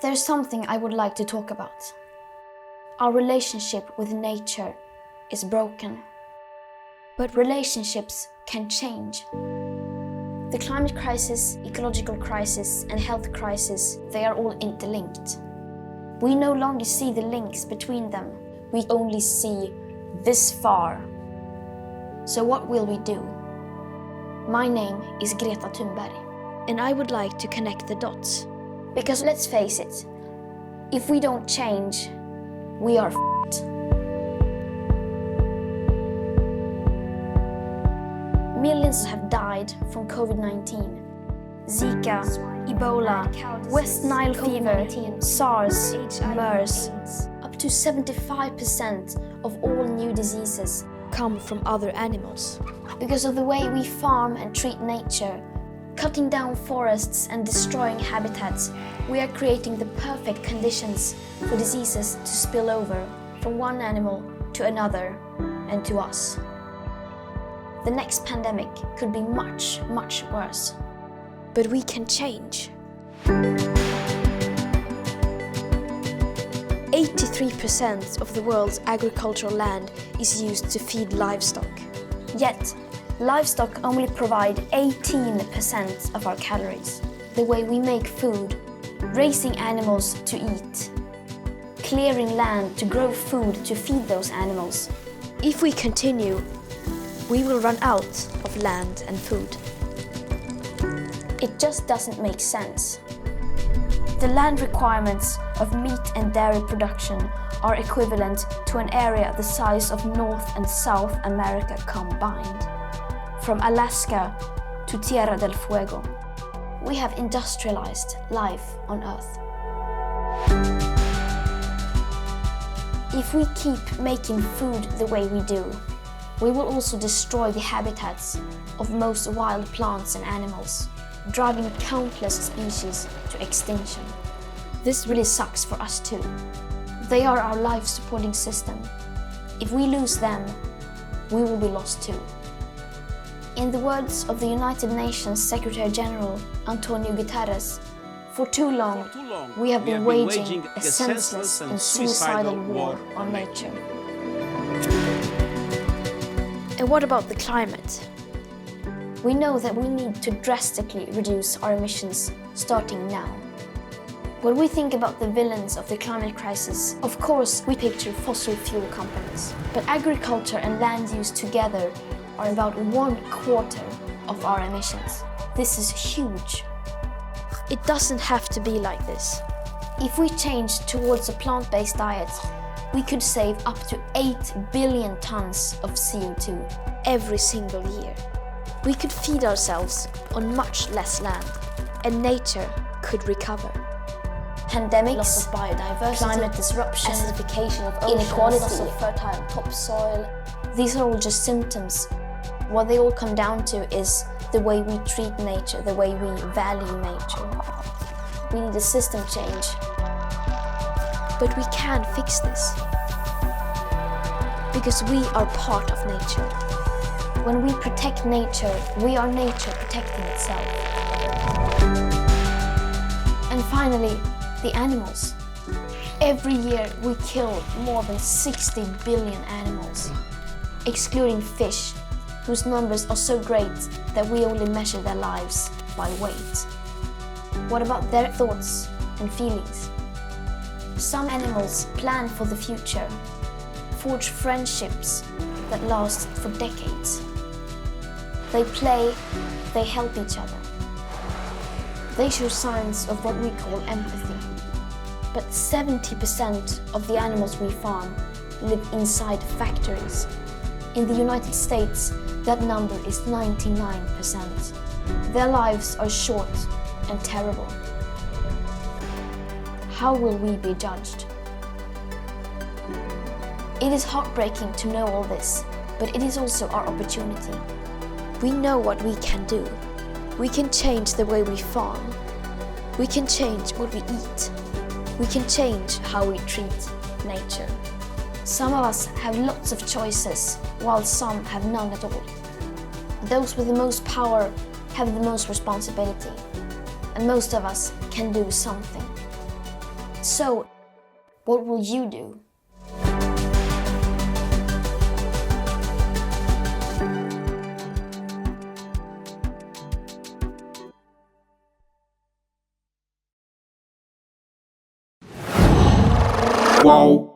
There's something I would like to talk about. Our relationship with nature is broken. But relationships can change. The climate crisis, ecological crisis, and health crisis, they are all interlinked. We no longer see the links between them. We only see this far. So what will we do? My name is Greta Thunberg, and I would like to connect the dots. Because let's face it, if we don't change, we are f***ed. Millions have died from COVID-19. Zika, Ebola, West Nile fever, SARS, MERS. Up to 75% of all new diseases come from other animals. Because of the way we farm and treat nature, cutting down forests and destroying habitats, we are creating the perfect conditions for diseases to spill over from one animal to another and to us. The next pandemic could be much, much worse. But we can change. 83% of the world's agricultural land is used to feed livestock. Yet, livestock only provide 18% of our calories. The way we make food, raising animals to eat, clearing land to grow food to feed those animals. If we continue, we will run out of land and food. It just doesn't make sense. The land requirements of meat and dairy production are equivalent to an area the size of North and South America combined. From Alaska to Tierra del Fuego. We have industrialized life on Earth. If we keep making food the way we do, we will also destroy the habitats of most wild plants and animals, driving countless species to extinction. This really sucks for us too. They are our life-supporting system. If we lose them, we will be lost too. In the words of the United Nations Secretary General Antonio Guterres, for too long we have been waging a senseless and suicidal war on nature. And what about the climate? We know that we need to drastically reduce our emissions starting now. When we think about the villains of the climate crisis, of course we picture fossil fuel companies. But agriculture and land use together are about 1/4 of our emissions. This is huge. It doesn't have to be like this. If we change towards a plant-based diet, we could save up to 8 billion tons of CO2 every single year. We could feed ourselves on much less land, and nature could recover. Pandemics, loss of biodiversity, climate disruption, acidification of oceans, inequality, loss of fertile topsoil. These are all just symptoms. What they all come down to is the way we treat nature, the way we value nature. We need a system change. But we can fix this. Because we are part of nature. When we protect nature, we are nature protecting itself. And finally, the animals. Every year we kill more than 60 billion animals, excluding fish, whose numbers are so great that we only measure their lives by weight. What about their thoughts and feelings? Some animals plan for the future, forge friendships that last for decades. They play, they help each other. They show signs of what we call empathy. But 70% of the animals we farm live inside factories. In the United States, that number is 99%. Their lives are short and terrible. How will we be judged? It is heartbreaking to know all this, but it is also our opportunity. We know what we can do. We can change the way we farm. We can change what we eat. We can change how we treat nature. Some of us have lots of choices, while some have none at all. Those with the most power have the most responsibility, and most of us can do something. So, what will you do? Wow.